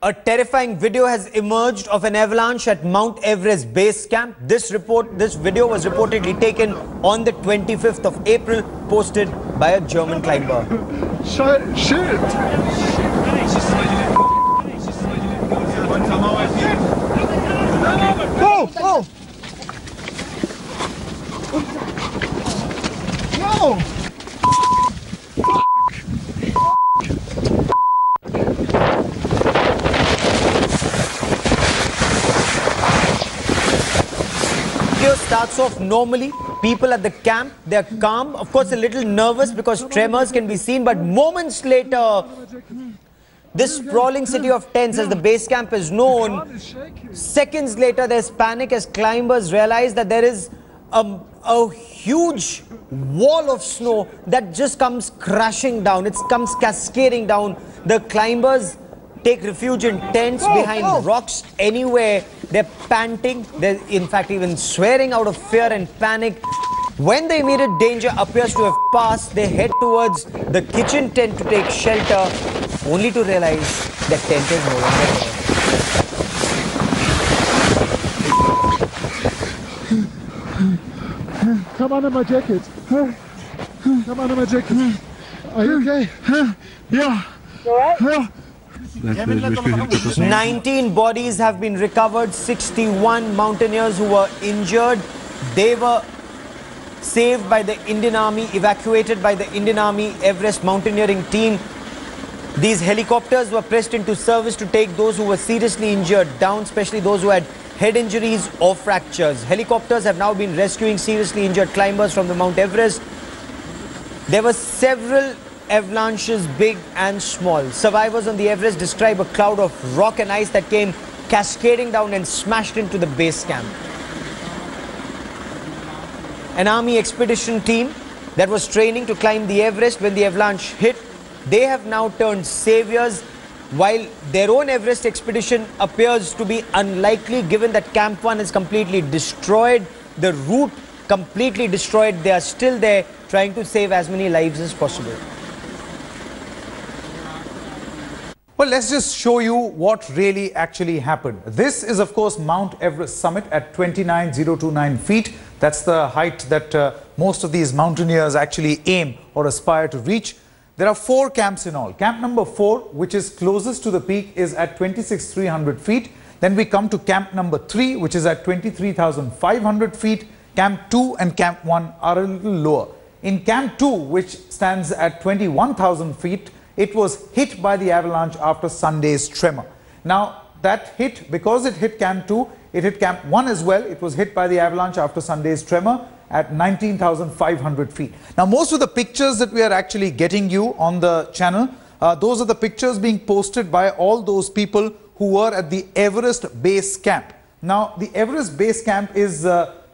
A terrifying video has emerged of an avalanche at Mount Everest base camp. This video was reportedly taken on the 25th of April, posted by a German climber. Shit! Oh! Oh! No! Video starts off normally. People at the camp, they are calm, of course a little nervous because tremors can be seen, but moments later, this sprawling city of tents, as the base camp is known, seconds later there's panic as climbers realize that there is a huge wall of snow that just comes crashing down. It comes cascading down. The climbers take refuge in tents behind rocks anywhere. They're panting. They're in fact even swearing out of fear and panic. When the immediate danger appears to have passed, they head towards the kitchen tent to take shelter, only to realize that tent is no longer there. Come under my jacket. Come under my jacket. Are you okay? Yeah. You alright? 19 bodies have been recovered. 61 mountaineers who were injured. They were saved by the Indian Army, evacuated by the Indian Army Everest mountaineering team. These helicopters were pressed into service to take those who were seriously injured down, especially those who had head injuries or fractures. Helicopters have now been rescuing seriously injured climbers from the Mount Everest. There were several avalanches, big and small. Survivors on the Everest describe a cloud of rock and ice that came cascading down and smashed into the base camp. An army expedition team that was training to climb the Everest when the avalanche hit, they have now turned saviors, while their own Everest expedition appears to be unlikely given that Camp 1 is completely destroyed, the route completely destroyed. They are still there trying to save as many lives as possible. Well, let's just show you what really actually happened. This is, of course, Mount Everest summit at 29,029 feet. That's the height that most of these mountaineers actually aim or aspire to reach. There are 4 camps in all. Camp number 4, which is closest to the peak, is at 26,300 feet. Then we come to camp number 3, which is at 23,500 feet. Camp 2 and camp 1 are a little lower. In camp 2, which stands at 21,000 feet, it was hit by the avalanche after Sunday's tremor. Now, that hit, because it hit camp 2, it hit camp 1 as well. It was hit by the avalanche after Sunday's tremor at 19,500 feet. Now, most of the pictures that we are actually getting you on the channel, those are the pictures being posted by all those people who were at the Everest base camp. Now, the Everest base camp is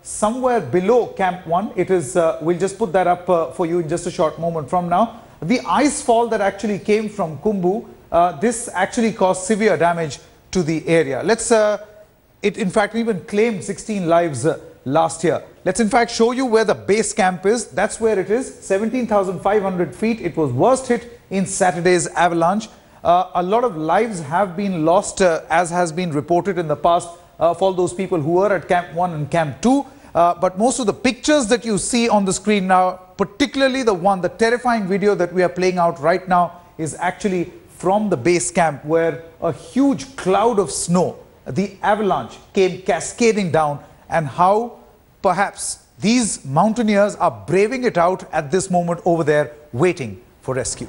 somewhere below camp 1. It is, we'll just put that up for you in just a short moment from now. The ice fall that actually came from Khumbu, this actually caused severe damage to the area. It in fact even claimed 16 lives last year. Let's in fact show you where the base camp is. That's where it is, 17,500 feet. It was worst hit in Saturday's avalanche. A lot of lives have been lost, as has been reported in the past for all those people who were at camp 1 and camp 2. But most of the pictures that you see on the screen now, particularly the terrifying video that we are playing out right now, is actually from the base camp, where a huge cloud of snow, the avalanche, came cascading down, and how perhaps these mountaineers are braving it out at this moment over there, waiting for rescue.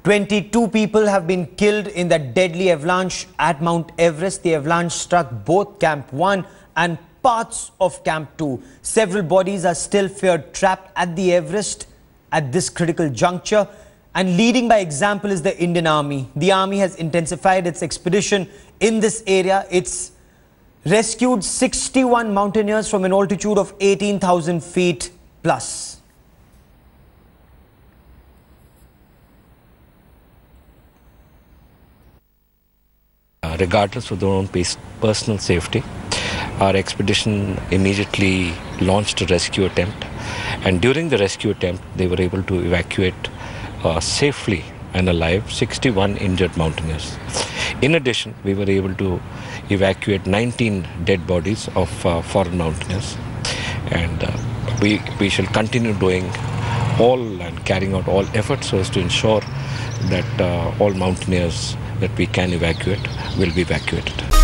22 people have been killed in that deadly avalanche at Mount Everest. The avalanche struck both Camp 1 and parts of Camp 2. Several bodies are still feared trapped at the Everest at this critical juncture. And leading by example is the Indian Army. The Army has intensified its expedition in this area. It's rescued 61 mountaineers from an altitude of 18,000 feet plus. Regardless of their own personal safety, our expedition immediately launched a rescue attempt, and during the rescue attempt they were able to evacuate safely and alive 61 injured mountaineers. In addition, we were able to evacuate 19 dead bodies of foreign mountaineers, and we shall continue doing all and carrying out all efforts so as to ensure that all mountaineers that we can evacuate will be evacuated.